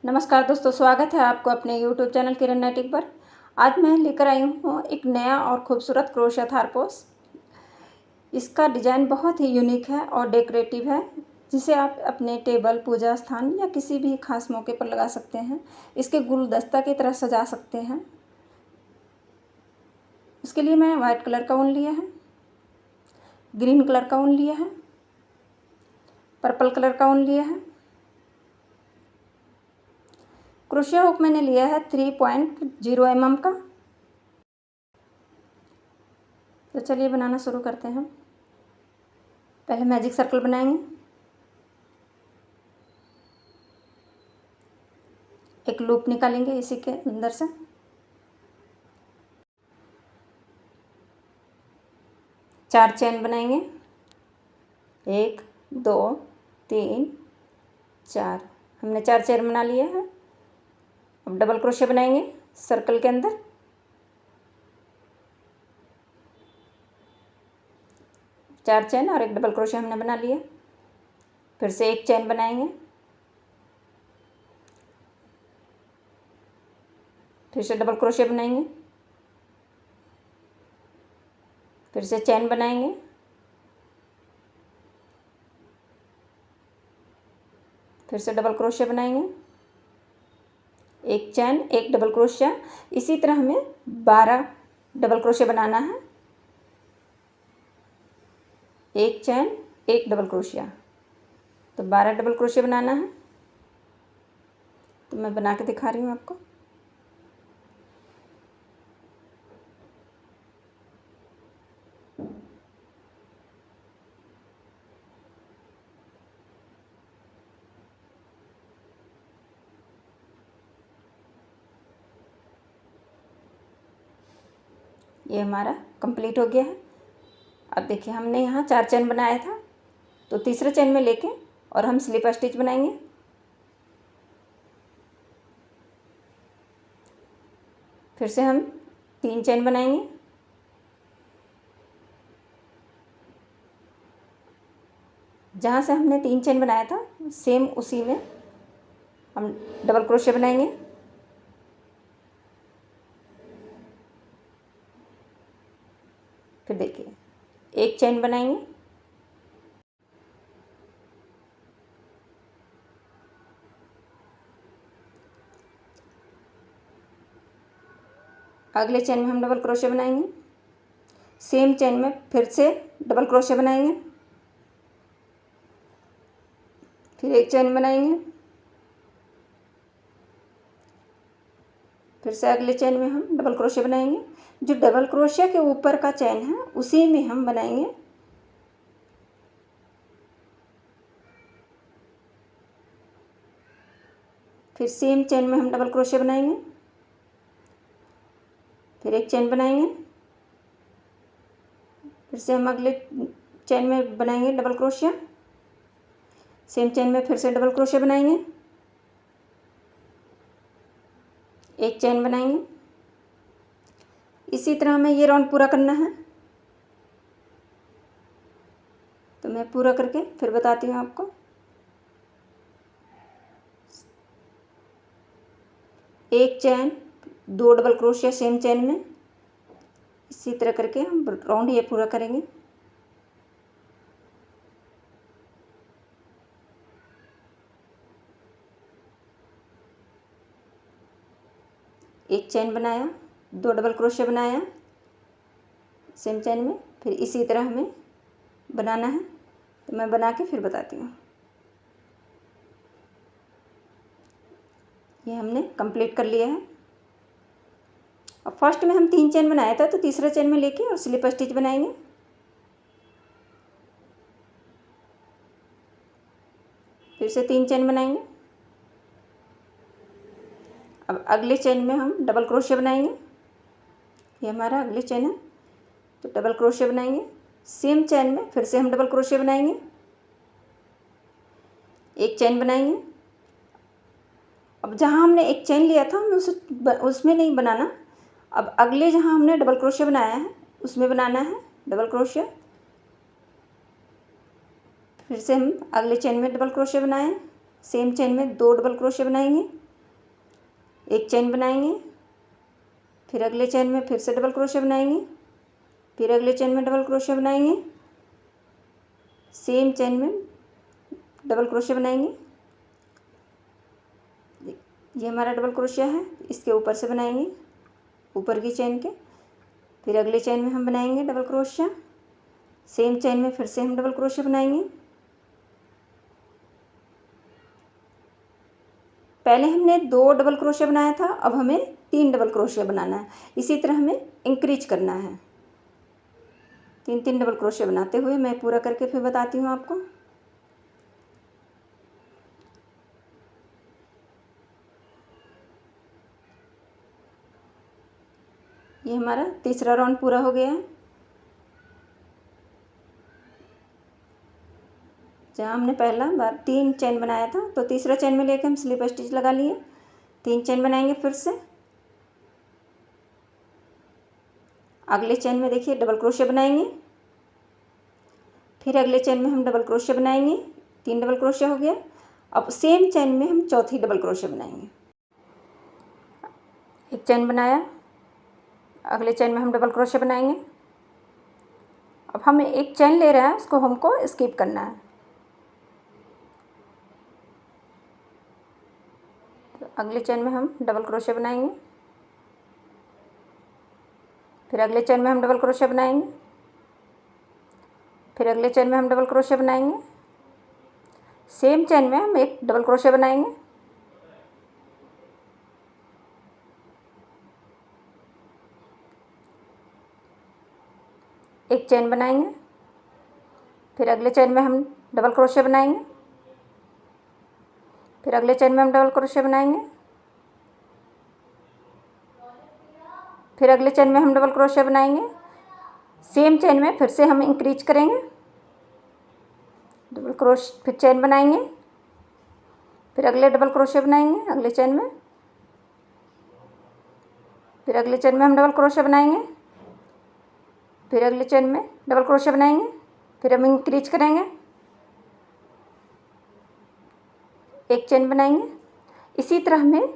नमस्कार दोस्तों, स्वागत है आपको अपने YouTube चैनल किरण नाइटिक पर। आज मैं लेकर आई हूँ एक नया और खूबसूरत क्रोशा थारपोस। इसका डिज़ाइन बहुत ही यूनिक है और डेकोरेटिव है, जिसे आप अपने टेबल, पूजा स्थान या किसी भी खास मौके पर लगा सकते हैं। इसके गुलदस्ता की तरह सजा सकते हैं। इसके लिए मैं वाइट कलर का ऊन लिया है, ग्रीन कलर का ऊन लिया है, पर्पल कलर का ऊन लिया है। क्रोशिया हुक मैंने लिया है 3.0 mm का। तो चलिए बनाना शुरू करते हैं। पहले मैजिक सर्कल बनाएंगे। एक लूप निकालेंगे इसी के अंदर से। चार चेन बनाएंगे, 1 2 3 4। हमने 4 चेन बना लिए हैं। अब डबल क्रोशिया बनाएंगे सर्कल के अंदर। चार चेन और एक डबल क्रोशिया हमने बना लिया। फिर से एक चेन बनाएंगे, फिर से डबल क्रोशिया बनाएंगे, फिर से चेन बनाएंगे, फिर से डबल क्रोशिया बनाएंगे, एक चेन एक डबल क्रोशिया। इसी तरह हमें 12 डबल क्रोशिया बनाना है। एक चेन एक डबल क्रोशिया, तो 12 डबल क्रोशिया बनाना है। तो मैं बना के दिखा रही हूँ आपको। ये हमारा कंप्लीट हो गया है। अब देखिए, हमने यहाँ 4 चेन बनाया था, तो तीसरे चेन में लेके और हम स्लिप स्टिच बनाएंगे। फिर से हम 3 चेन बनाएंगे, जहाँ से हमने 3 चेन बनाया था सेम उसी में हम डबल क्रोशिया बनाएंगे। फिर देखिए, एक चेन बनाएंगे, अगले चेन में हम डबल क्रोशिया बनाएंगे। सेम चेन में फिर से डबल क्रोशिया बनाएंगे, फिर एक चेन बनाएंगे, फिर से अगले चेन में हम डबल क्रोशिया बनाएंगे। जो डबल क्रोशिया के ऊपर का चेन है उसी में हम बनाएंगे फिर सेम चेन में हम डबल क्रोशिया बनाएंगे, फिर एक चेन बनाएंगे, फिर से हम अगले चेन में बनाएंगे डबल क्रोशिया। सेम चेन में फिर से डबल क्रोशिया बनाएंगे, एक चेन बनाएंगे। इसी तरह हमें ये राउंड पूरा करना है। तो मैं पूरा करके फिर बताती हूँ आपको। एक chain, 2 double crochet same chain में। इसी तरह करके हम राउंड ये पूरा करेंगे। एक चेन बनाया, 2 डबल क्रोशिया बनाया सेम चेन में। फिर इसी तरह हमें बनाना है। तो मैं बना के फिर बताती हूँ। ये हमने कंप्लीट कर लिया है। अब फर्स्ट में हम 3 चेन बनाया था, तो तीसरे चेन में लेके और स्लिप स्टिच बनाएंगे। फिर से 3 चेन बनाएंगे। अब अगले चेन में हम डबल क्रोशिया बनाएंगे। ये हमारा अगले चेन है, तो डबल क्रोशिया बनाएंगे। सेम चेन में फिर से हम डबल क्रोशिया बनाएंगे, एक चेन बनाएंगे। अब जहाँ हमने एक चेन लिया था हमें उसमें नहीं बनाना। अब अगले जहाँ हमने डबल क्रोशिया बनाया है उसमें बनाना है डबल क्रोशिया। फिर से हम अगले चेन में डबल क्रोशिया बनाएं, सेम चेन में 2 डबल क्रोशिया बनाएंगे, एक चेन बनाएंगे, फिर अगले चेन में फिर से डबल क्रोशिया बनाएंगे, फिर अगले चेन में डबल क्रोशिया बनाएंगे, सेम चेन में डबल क्रोशिया बनाएंगे। ये हमारा डबल क्रोशिया है, इसके ऊपर से बनाएंगे ऊपर की चेन के, फिर अगले चेन में हम बनाएंगे डबल क्रोशिया, सेम चेन में फिर से हम डबल क्रोशिया बनाएंगे। पहले हमने 2 डबल क्रोशिया बनाया था, अब हमें 3 डबल क्रोशिया बनाना है। इसी तरह हमें इंक्रीज करना है, 3 डबल क्रोशिया बनाते हुए। मैं पूरा करके फिर बताती हूँ आपको। ये हमारा तीसरा राउंड पूरा हो गया है। जहाँ हमने पहला बार 3 चेन बनाया था, तो तीसरा चेन में लेके हम स्लिप स्टिच लगा लिए। 3 चेन बनाएंगे फिर से। अगले चेन में देखिए डबल क्रोशिया बनाएंगे, फिर अगले चेन में हम डबल क्रोशिया बनाएंगे, 3 डबल क्रोशिया हो गया। अब सेम चेन में हम चौथी डबल क्रोशिया बनाएंगे। एक चेन बनाया, अगले चेन में हम डबल क्रोशिया बनाएंगे। अब हम एक चेन ले रहे हैं, उसको हमको स्किप करना है। तो अगले चेन में हम डबल क्रोशिया बनाएंगे, फिर अगले चेन में हम डबल क्रोशिया बनाएंगे, फिर अगले चेन में हम डबल क्रोशिया बनाएंगे, सेम चेन में हम एक डबल क्रोशिया बनाएंगे, एक चेन बनाएंगे, फिर अगले चेन में हम डबल क्रोशिया बनाएंगे, फिर अगले चेन में हम डबल क्रोशिया बनाएंगे, फिर अगले चेन में हम डबल क्रोशिया बनाएंगे। सेम चेन में फिर से हम इंक्रीज करेंगे, डबल क्रोश, फिर चेन बनाएंगे, फिर अगले डबल क्रोशिया बनाएंगे अगले चेन में, फिर अगले चेन में हम डबल क्रोशिया बनाएंगे, फिर अगले चेन में डबल क्रोशिया बनाएंगे, फिर हम इंक्रीज करेंगे, एक चेन बनाएंगे। इसी तरह हमें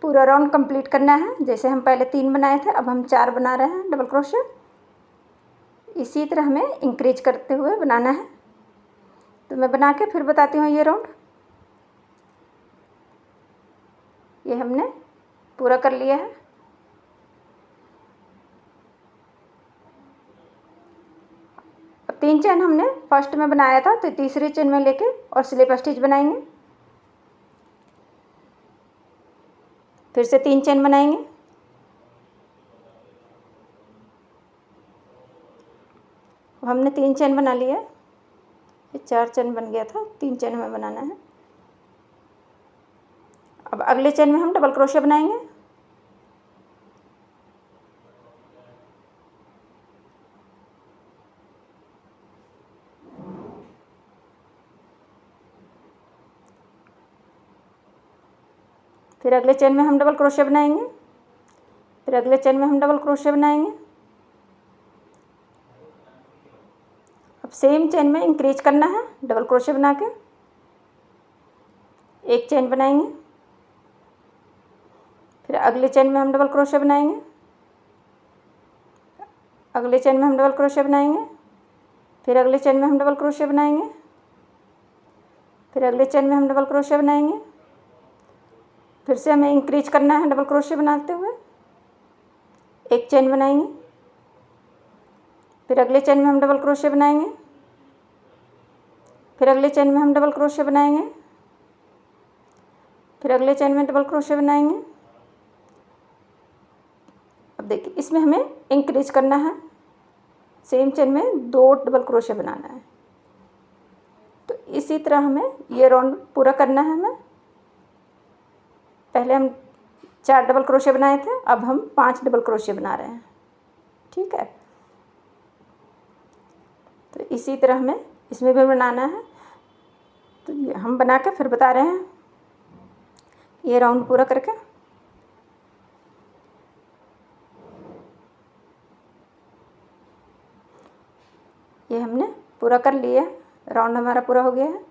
पूरा राउंड कंप्लीट करना है। जैसे हम पहले 3 बनाए थे, अब हम 4 बना रहे हैं डबल क्रोशिया। इसी तरह हमें इंक्रीज करते हुए बनाना है। तो मैं बना के फिर बताती हूँ ये राउंड। ये हमने पूरा कर लिया है। अब 3 चेन हमने फर्स्ट में बनाया था, तो तीसरी चेन में लेके और स्लिप स्टिच बनाएंगे। फिर से 3 चेन बनाएंगे, हमने 3 चेन बना लिया। ये 4 चेन बन गया था, 3 चेन हमें बनाना है। अब अगले चेन में हम डबल क्रोशिया बनाएंगे, फिर अगले चेन में हम डबल क्रोशिया बनाएंगे, फिर अगले चेन में हम डबल क्रोशिया बनाएंगे। अब सेम चेन में इंक्रीज करना है, डबल क्रोशिया बना के एक चेन बनाएंगे, फिर अगले चेन में हम डबल क्रोशिया बनाएंगे, अगले चेन में हम डबल क्रोशिया बनाएंगे, फिर अगले चेन में हम डबल क्रोशिया बनाएंगे, फिर अगले चेन में हम डबल क्रोशिया बनाएंगे। फिर से हमें इंक्रीज करना है डबल क्रोशिया बनाते हुए, एक चेन बनाएंगे, फिर अगले चेन में हम डबल क्रोशिया बनाएंगे, फिर अगले चेन में हम डबल क्रोशिया बनाएंगे, फिर अगले चेन में डबल क्रोशिया बनाएंगे। अब देखिए, इसमें हमें इंक्रीज करना है, सेम चेन में 2 डबल क्रोशिया बनाना है। तो इसी तरह हमें ये राउंड पूरा करना है। हमें पहले हम 4 डबल क्रोशिया बनाए थे, अब हम 5 डबल क्रोशिया बना रहे हैं। ठीक है, तो इसी तरह हमें इसमें भी बनाना है। तो ये हम बना के फिर बता रहे हैं ये राउंड पूरा करके। ये हमने पूरा कर लिया, राउंड हमारा पूरा हो गया है।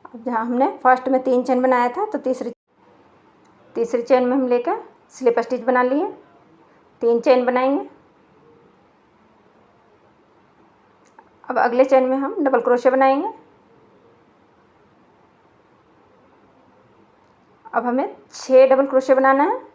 अब जहाँ हमने फर्स्ट में 3 चेन बनाया था तो तीसरी चेन में हम लेकर स्लिप स्टिच बना लिए, 3 चेन बनाएंगे। अब अगले चेन में हम डबल क्रोशे बनाएंगे। अब हमें 6 डबल क्रोशे बनाना है।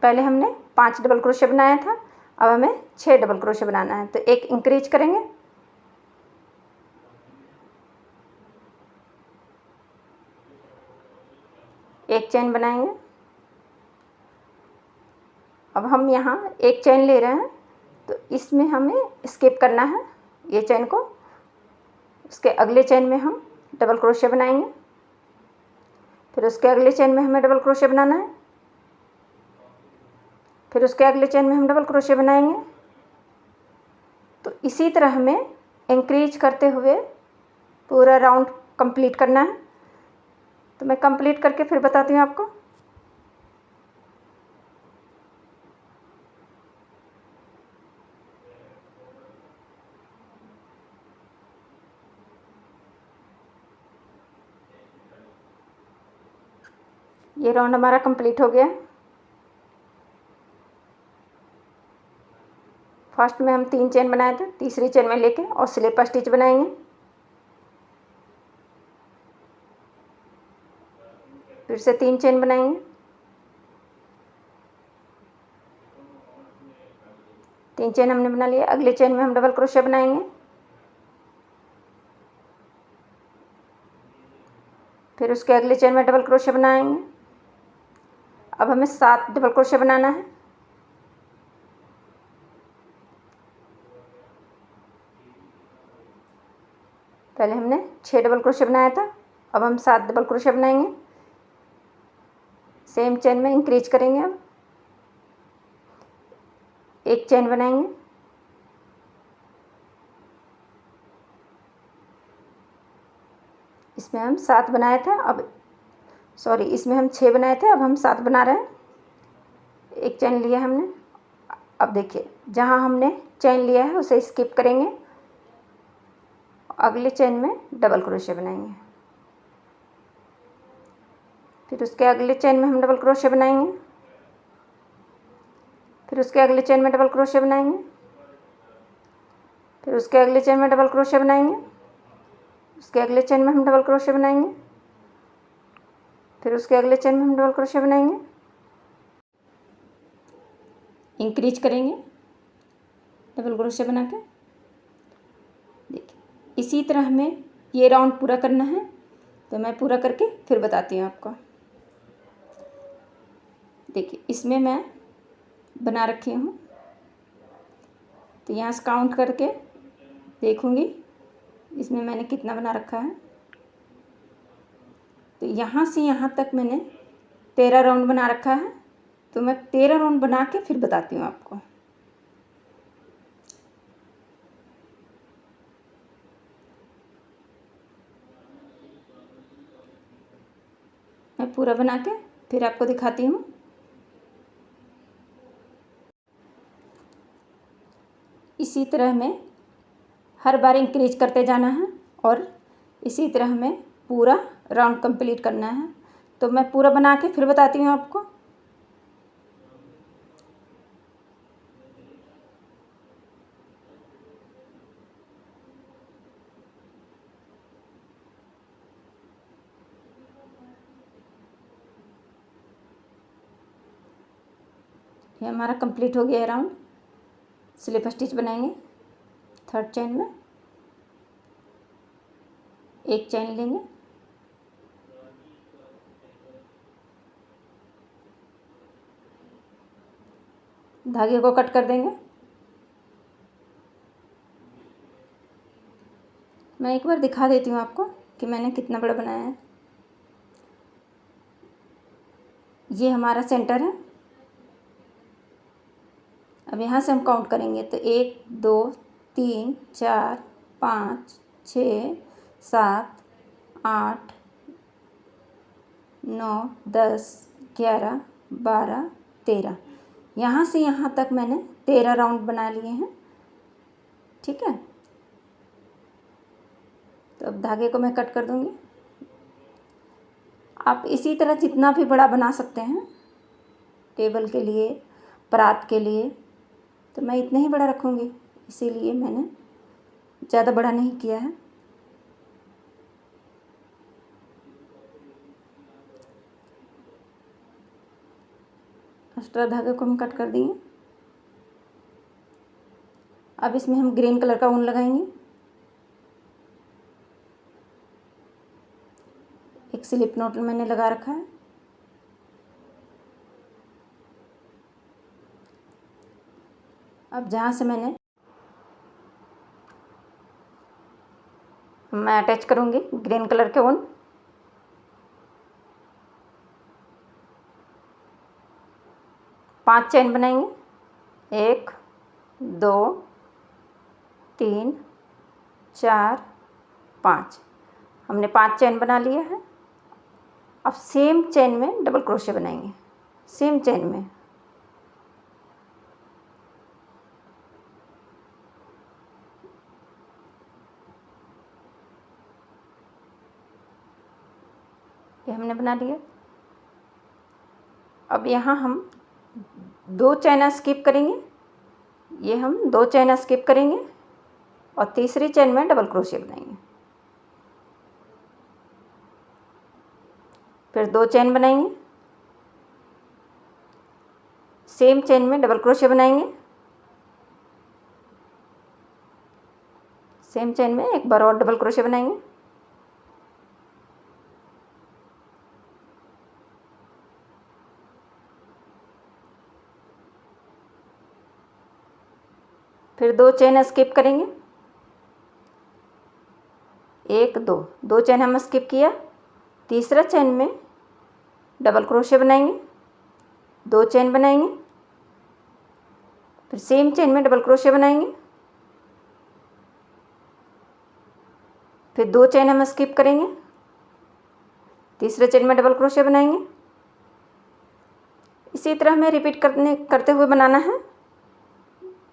पहले हमने 5 डबल क्रोशे बनाया था, अब हमें 6 डबल क्रोशे बनाना है, तो एक इंक्रीज करेंगे। एक चेन बनाएंगे। अब हम यहाँ एक चेन ले रहे हैं, तो इसमें हमें स्किप करना है ये चेन को। उसके अगले चेन में हम डबल क्रोशे बनाएंगे, फिर उसके अगले चेन में हमें डबल क्रोशे बनाना है, फिर उसके अगले चेन में हम डबल क्रोशे बनाएंगे। तो इसी तरह हमें इंक्रीज करते हुए पूरा राउंड कंप्लीट करना है। तो मैं कंप्लीट करके फिर बताती हूँ आपको। ये राउंड हमारा कंप्लीट हो गया। फर्स्ट में हम 3 चेन बनाए थे, तीसरी चेन में लेके और स्लिप स्टिच बनाएंगे। फिर से 3 चेन बनाएंगे, 3 चेन हमने बना लिया। अगले चेन में हम डबल क्रोशे बनाएंगे, फिर उसके अगले चेन में डबल क्रोशे बनाएंगे। अब हमें 7 डबल क्रोशे बनाना है। पहले हमने 6 डबल क्रोशे बनाया था, अब हम 7 डबल क्रोशे बनाएंगे। सेम चेन में इंक्रीज करेंगे। अब एक चेन बनाएंगे, इसमें हम 7 बनाए थे, इसमें हम 6 बनाए थे, अब हम 7 बना रहे हैं। एक चेन लिया हमने। अब देखिए, जहाँ हमने चेन लिया है उसे स्किप करेंगे, अगले चेन में डबल क्रोशे बनाएंगे, फिर उसके अगले चेन में हम डबल क्रोशे बनाएंगे, फिर उसके अगले चेन में डबल क्रोशे बनाएंगे, फिर उसके अगले चेन में डबल क्रोशे बनाएंगे, उसके अगले चेन में हम डबल क्रोशे बनाएंगे, फिर उसके अगले चेन में हम डबल क्रोशे बनाएंगे। इंक्रीज करेंगे डबल क्रोशे बना के। देखिए, इसी तरह हमें ये राउंड पूरा करना है, तो मैं पूरा करके फिर बताती हूँ आपको। देखिए, इसमें मैं बना रखी हूँ, तो यहाँ से काउंट करके देखूँगी इसमें मैंने कितना बना रखा है। तो यहाँ से यहाँ तक मैंने 13 राउंड बना रखा है, तो मैं 13 राउंड बना के फिर बताती हूँ आपको। मैं पूरा बना के फिर आपको दिखाती हूँ। इसी तरह हमें हर बार इंक्रीज करते जाना है और इसी तरह हमें पूरा राउंड कंप्लीट करना है। तो मैं पूरा बना के फिर बताती हूँ आपको। ये हमारा कंप्लीट हो गया है राउंड। स्लिप स्टिच बनाएंगे, थर्ड चेन में एक चेन लेंगे, धागे को कट कर देंगे। मैं एक बार दिखा देती हूँ आपको कि मैंने कितना बड़ा बनाया है। ये हमारा सेंटर है। अब यहाँ से हम काउंट करेंगे, तो 1 2 3 4 5 6 7 8 9 10 11 12, 13। यहाँ से यहाँ तक मैंने 13 राउंड बना लिए हैं। ठीक है, तो अब धागे को मैं कट कर दूँगी। आप इसी तरह जितना भी बड़ा बना सकते हैं, टेबल के लिए, परात के लिए। तो मैं इतना ही बड़ा रखूँगी, इसीलिए मैंने ज़्यादा बड़ा नहीं किया है। एक्स्ट्रा धागे को हम कट कर दिए। अब इसमें हम ग्रीन कलर का ऊन लगाएंगे। एक स्लिप नॉट मैंने लगा रखा है। अब जहाँ से मैं अटैच करूँगी ग्रीन कलर के ऊन। पांच चेन बनाएंगे। 1, 2, 3, 4, 5। हमने 5 चेन बना लिया है। अब सेम चेन में डबल क्रोशे बनाएंगे, सेम चेन में। ये हमने बना लिया। अब यहाँ हम 2 चेन स्किप करेंगे। ये हम 2 चेन स्किप करेंगे और तीसरी चेन में डबल क्रोशे बनाएंगे। फिर 2 चेन बनाएंगे, सेम चेन में डबल क्रोशे बनाएंगे। सेम चेन में एक बार और डबल क्रोशे बनाएंगे। फिर 2 चेन स्किप करेंगे। 1, 2 चेन हम स्किप किया। तीसरा चेन में डबल क्रोशे बनाएंगे, 2 चेन बनाएंगे। फिर सेम चेन में डबल क्रोशे बनाएंगे। फिर 2 चेन हम स्किप करेंगे, तीसरे चेन में डबल क्रोशे बनाएंगे। इसी तरह हमें रिपीट करते हुए बनाना है।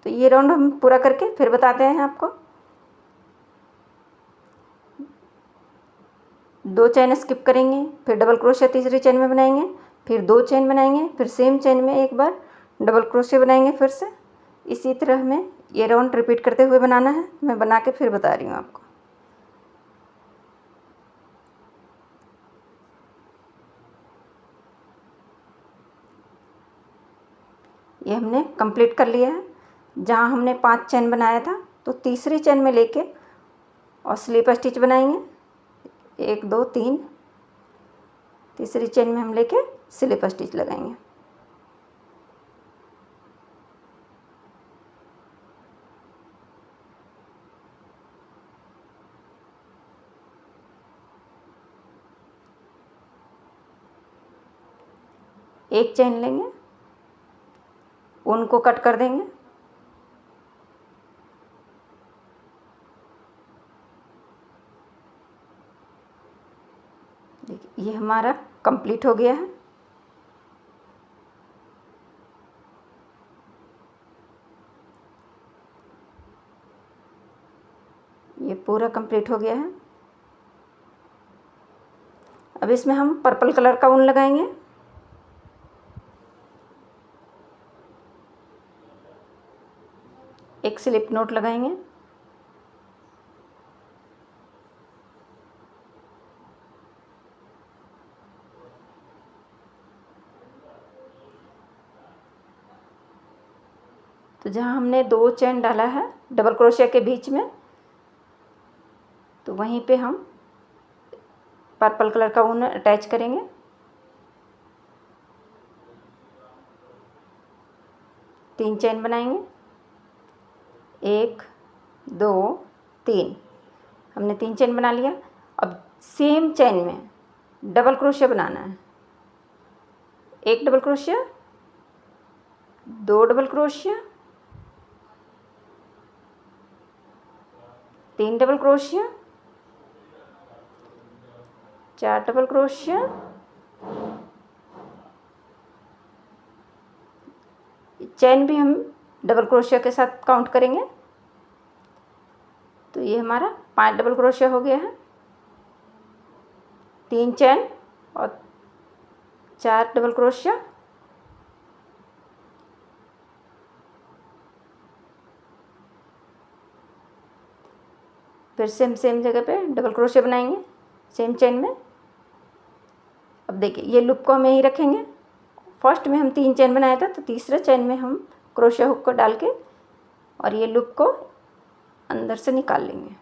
तो ये राउंड हम पूरा करके फिर बताते हैं आपको। 2 चेन स्किप करेंगे, फिर डबल क्रोशे तीसरी चेन में बनाएंगे, फिर 2 चेन बनाएंगे, फिर सेम चेन में एक बार डबल क्रोशे बनाएंगे फिर से। इसी तरह हमें ये राउंड रिपीट करते हुए बनाना है। मैं बना के फिर बता रही हूँ आपको। ये हमने कंप्लीट कर लिया है। जहाँ हमने 5 चेन बनाया था, तो तीसरी चेन में लेके और स्लिप स्टिच बनाएंगे। 1, 2, 3। तीसरी चेन में हम लेके स्लिप स्टिच लगाएंगे। एक चेन लेंगे, ऊन को कट कर देंगे। देखिए, ये हमारा कंप्लीट हो गया है। ये पूरा कंप्लीट हो गया है। अब इसमें हम पर्पल कलर का ऊन लगाएंगे। एक स्लिप नॉट लगाएंगे। तो जहाँ हमने 2 चेन डाला है डबल क्रोशिया के बीच में, तो वहीं पे हम पर्पल कलर का ऊन अटैच करेंगे। तीन चेन बनाएंगे। 1, 2, 3। हमने 3 चेन बना लिया। अब सेम चेन में डबल क्रोशिया बनाना है। 1 double crochet, 2 double crochet, 3 double crochet, 4 double crochet, chain भी हम डबल क्रोशिया के साथ काउंट करेंगे। तो ये हमारा 5 डबल क्रोशिया हो गया है, 3 चेन और 4 डबल क्रोशिया। फिर से हम सेम जगह पे डबल क्रोशिया बनाएंगे सेम चेन में। अब देखिए ये लूप को हम यहीं रखेंगे। फर्स्ट में हम 3 चेन बनाया था, तो तीसरे चेन में हम क्रोशिया हुक को डाल के और ये लूप को अंदर से निकाल लेंगे।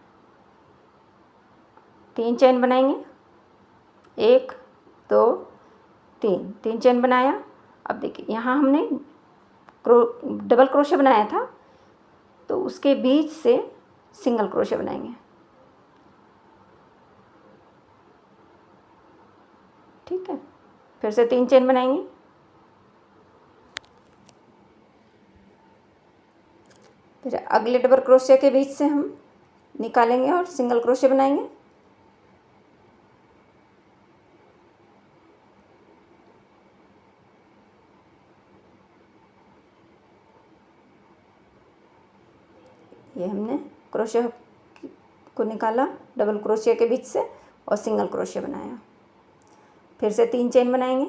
3 चेन बनाएंगे, 1 2 3 चेन बनाया। अब देखिए यहाँ हमने डबल क्रोशिया बनाया था, तो उसके बीच से सिंगल क्रोशिया बनाएंगे। ठीक है, फिर से 3 चेन बनाएंगे, फिर अगले डबल क्रोशिया के बीच से हम निकालेंगे और सिंगल क्रोशिया बनाएंगे। ये हमने क्रोशिया को निकाला डबल क्रोशिया के बीच से और सिंगल क्रोशिया बनाया। फिर से 3 चेन बनाएंगे।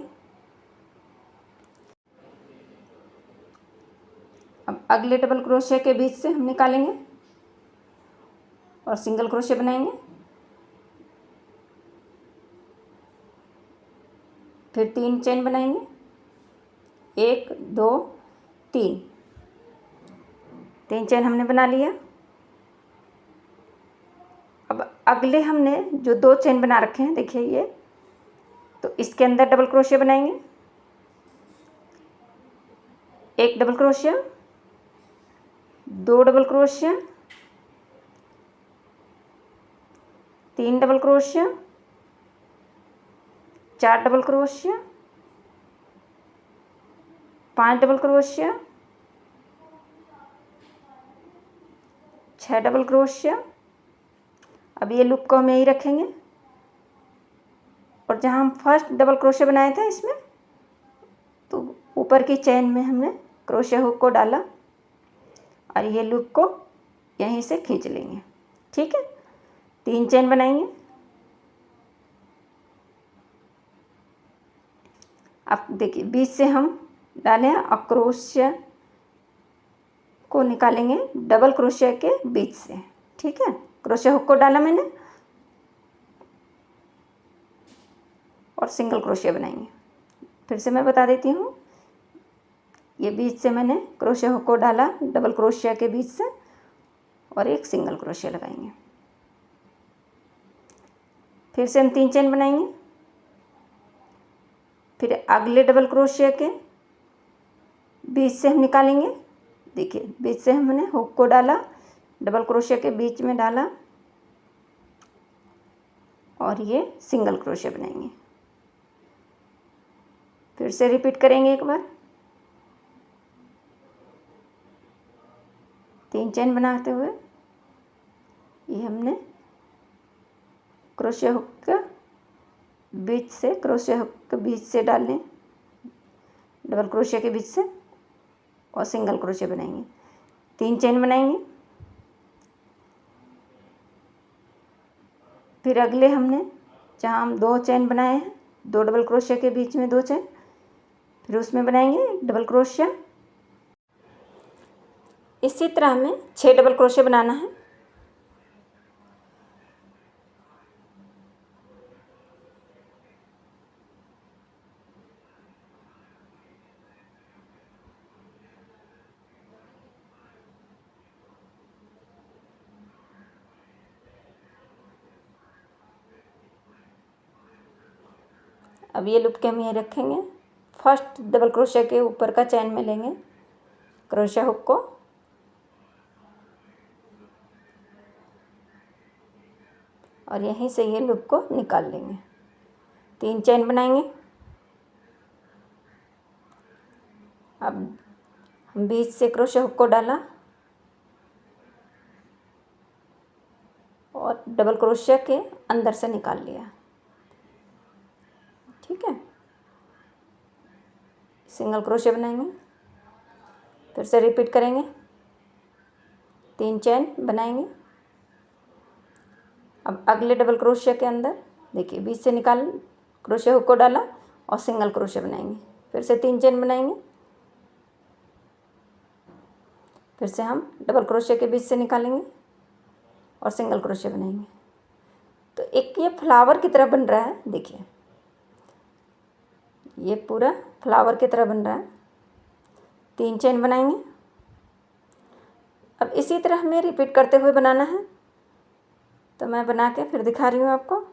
अब अगले डबल क्रोशिया के बीच से हम निकालेंगे और सिंगल क्रोशिया बनाएंगे। फिर 3 चेन बनाएंगे, 1 2 3 चेन हमने बना लिया। अब अगले हमने जो 2 चेन बना रखे हैं, देखिए ये, तो इसके अंदर डबल क्रोशिया बनाएंगे, 1 double crochet, 2 double crochet, 3 double crochet, 4 double crochet, 5 double crochet, 6 double crochet. अब ये लूप को हम यहीं रखेंगे और जहाँ हम फर्स्ट डबल क्रोशिया बनाया था इसमें, तो ऊपर की चेन में हमने क्रोशिया हुक को डाला और ये लूप को यहीं से खींच लेंगे। ठीक है, 3 चेन बनाएंगे। अब देखिए बीच से हम डालें और क्रोशिया को निकालेंगे डबल क्रोशिया के बीच से। ठीक है, क्रोशिया हुक को डाला मैंने और सिंगल क्रोशिया बनाएंगे। फिर से मैं बता देती हूँ, ये बीच से मैंने क्रोशिया हुक को डाला डबल क्रोशिया के बीच से और एक सिंगल क्रोशिया लगाएंगे। फिर से हम 3 चेन बनाएंगे। फिर अगले डबल क्रोशिया के बीच से हम निकालेंगे। देखिए बीच से हमने हुक को डाला, डबल क्रोशिया के बीच में डाला और ये सिंगल क्रोशिया बनाएंगे। फिर से रिपीट करेंगे एक बार। 3 चेन बनाते हुए ये हमने क्रोशिया हुक के बीच से, क्रोशिया हुक के बीच से डालने, डबल क्रोशिया के बीच से और सिंगल क्रोशिया बनाएंगे। 3 चेन बनाएंगे। फिर अगले हमने जहाँ हम 2 चेन बनाए हैं, 2 डबल क्रोशिया के बीच में 2 चेन, फिर उसमें बनाएंगे डबल क्रोशिया। इसी तरह हमें 6 डबल क्रोशिया बनाना है। अब ये लूप के हम ये रखेंगे। फर्स्ट डबल क्रोशिया के ऊपर का चैन में लेंगे क्रोशिया हुक को और यहीं से ये लूप को निकाल लेंगे। 3 चैन बनाएंगे। अब हम बीच से क्रोशिया हुक को डाला और डबल क्रोशिया के अंदर से निकाल लिया। ठीक है, सिंगल क्रोशिया बनाएंगे। फिर से रिपीट करेंगे, 3 चेन बनाएंगे। अब अगले डबल क्रोशिया के अंदर देखिए बीच से निकाल क्रोशिया हुक को डाला और सिंगल क्रोशिया बनाएंगे। फिर से 3 चेन बनाएंगे, फिर से हम डबल क्रोशिया के बीच से निकालेंगे और सिंगल क्रोशिया बनाएंगे। तो एक ये फ्लावर की तरह बन रहा है, देखिए ये पूरा फ्लावर की तरह बन रहा है। 3 चेन बनाएंगे। अब इसी तरह हमें रिपीट करते हुए बनाना है, तो मैं बना के फिर दिखा रही हूँ आपको।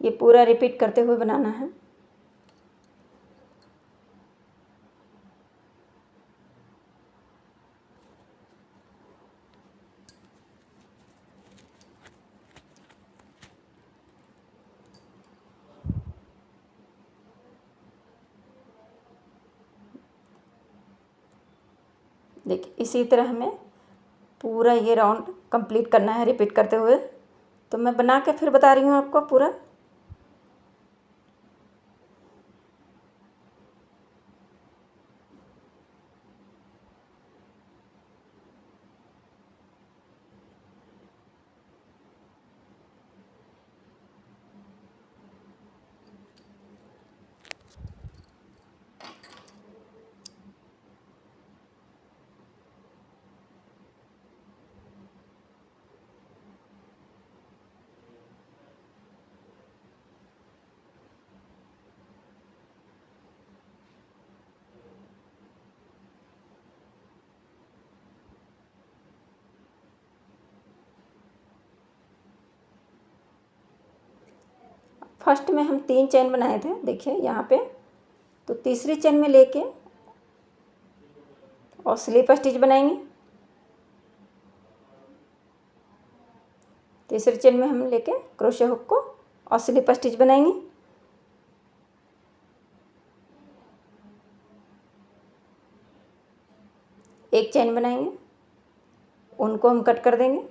ये पूरा रिपीट करते हुए बनाना है। देखिए इसी तरह हमें पूरा ये राउंड कंप्लीट करना है रिपीट करते हुए। तो मैं बना के फिर बता रही हूँ आपको पूरा। फर्स्ट में हम 3 चेन बनाए थे, देखिए यहाँ पे। तो तीसरी चेन में लेके और स्लिप स्टिच बनाएंगे। तीसरी चेन में हम लेके क्रोशिया हुक को और स्लिप स्टिच बनाएंगे। एक चेन बनाएंगे, उनको हम कट कर देंगे।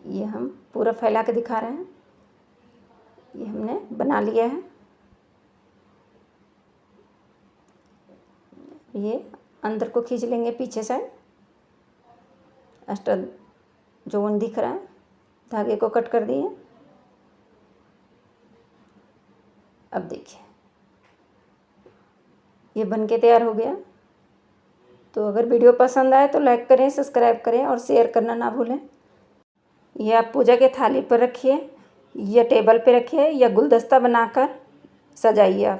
ये हम पूरा फैला के दिखा रहे हैं। ये हमने बना लिया है। ये अंदर को खींच लेंगे पीछे साइड, एक्स्ट्रा जो वन दिख रहा है धागे को कट कर दिए। अब देखिए ये बन के तैयार हो गया। तो अगर वीडियो पसंद आए तो लाइक करें, सब्सक्राइब करें और शेयर करना ना भूलें। ये आप पूजा के थाली पर रखिए या टेबल पे रखिए या गुलदस्ता बनाकर सजाइए आप।